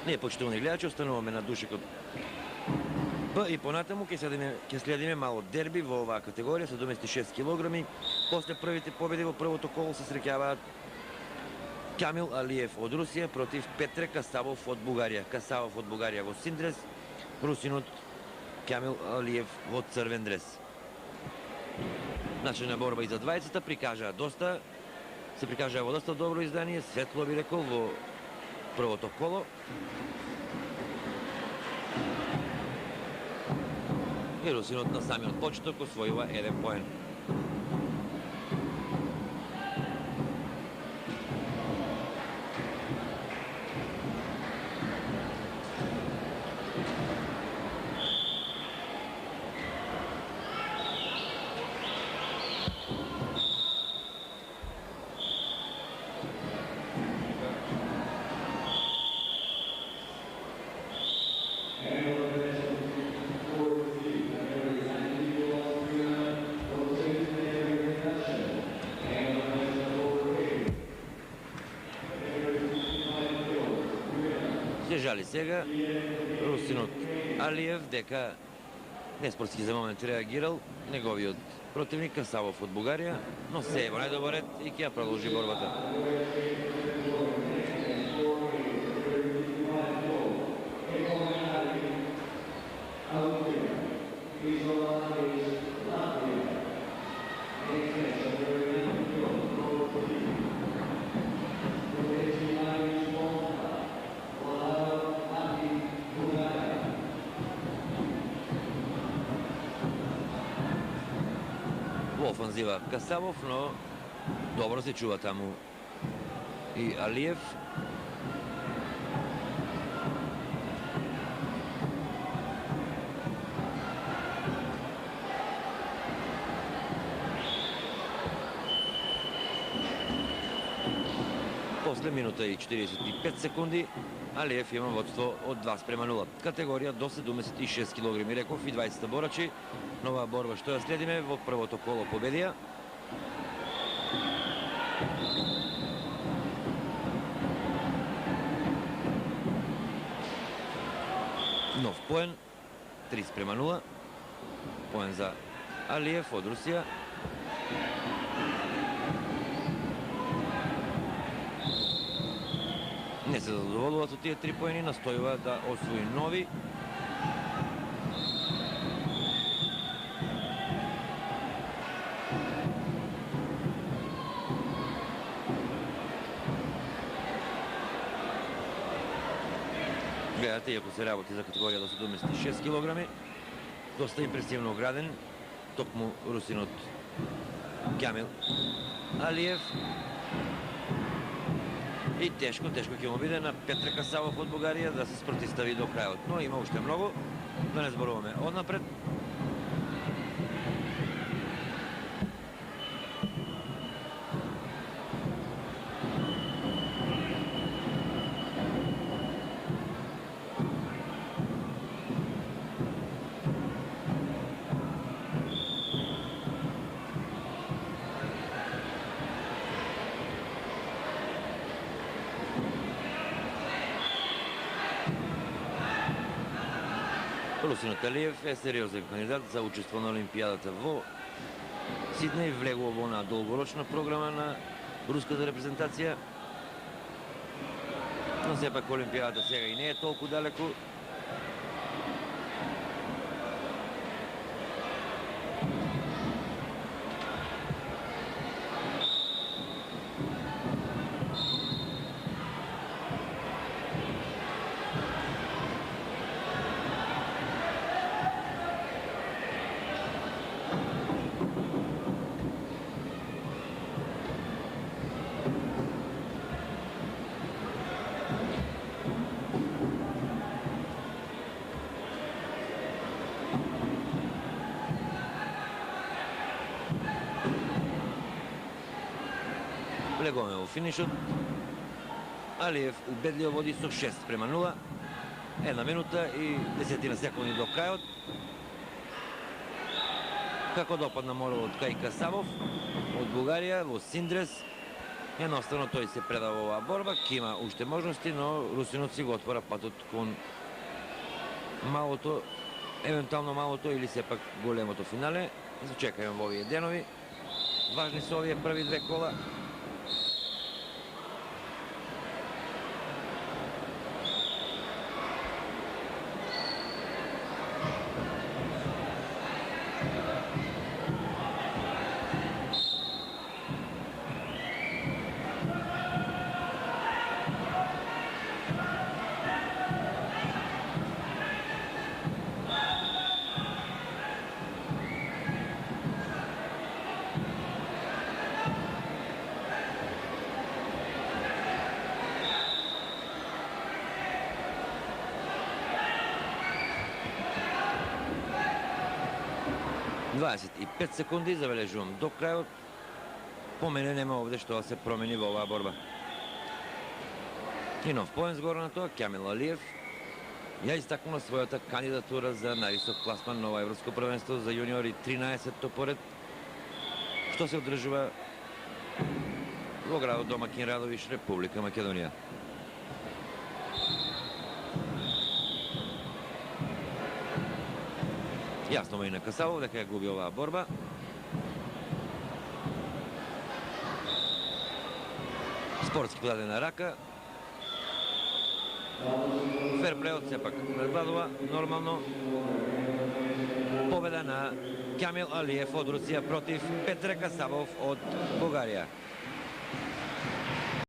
Не, почитувани гледачи, остануваме на Душекот Б и понатаму ќе следиме мало дерби во оваа категорија, 76 килограми. После првите победи во првото коло се среќаваат Камил Алиев од Русија против Петре Касавов од Бугарија. Касавов од Бугарија во син дрес, русинот Камил Алиев во црвен дрес. Начина борба и за двајцата се прикажаа во доста добро издание, светло би рекол во првото коло. И русинот на самиот почеток освојува 1 поен. Жали сега русинот Алиев дека неспортски за момент реагирал неговиот противник Касавов од Бугарија, но се е во најдобар ред и ќе ја продолжи борбата. Во офанзива Касавов, но добро се чува таму и Алиев. После минута и 45 секунди Алиев има водство од 2:0. Категорија до 76 кг, реков, и 20 борачи. Нова борба што ја следиме во првото коло победија. Нов поен, 3:0. Поен за Алиев од Русија. Не се задоволуваат со тие 3 поени, настојуваат да освои нови. Гледате, иако се работи за категорија до 76 кг, доста импресивно ограден, токму русинот Камил Алиев. И тешко ќе му биде на Петре Касавов од Бугарија да се спротистави до крајот. Но има уште многу, да не зборуваме однапред. Русинот Алиев е сериозен кандидат за учество на Олимпијадата во Сиднеј, влегува во на долгорочна програма на руската репрезентација. Но сепак Олимпијадата сега и не е толку далеку. Влегуваме во финишот. Алиев убедливо води со 6:0. 1 минута и 10 секунди до крајот. Како допадна моралот кај Касавов од Бугарија во син дрес. Едноставно тој се предава оваа борба, ќе има уште можности, но русинот си го отвора патот кон малото, евентуално малото или сепак големото финале. Зачекајме во овие денови. Важни се овие први две кола. И 5 секунди забележувам до крајот. По мене нема овде што да се промени во оваа борба. И нов поен згоро на тоа, Камил Алиев ја истакнува својата кандидатура за највисок класман на ова европско првенство за јуниори, 13-то поред, што се одржува во градот домакин Радовиш, Република Македонија. Јасно му и на Касабов дека ја губи оваа борба. Спортски кладена рака. Ферплеот сепак предвладува нормално. Победа на Камил Алиев од Русија против Петре Касабов од Бугарија.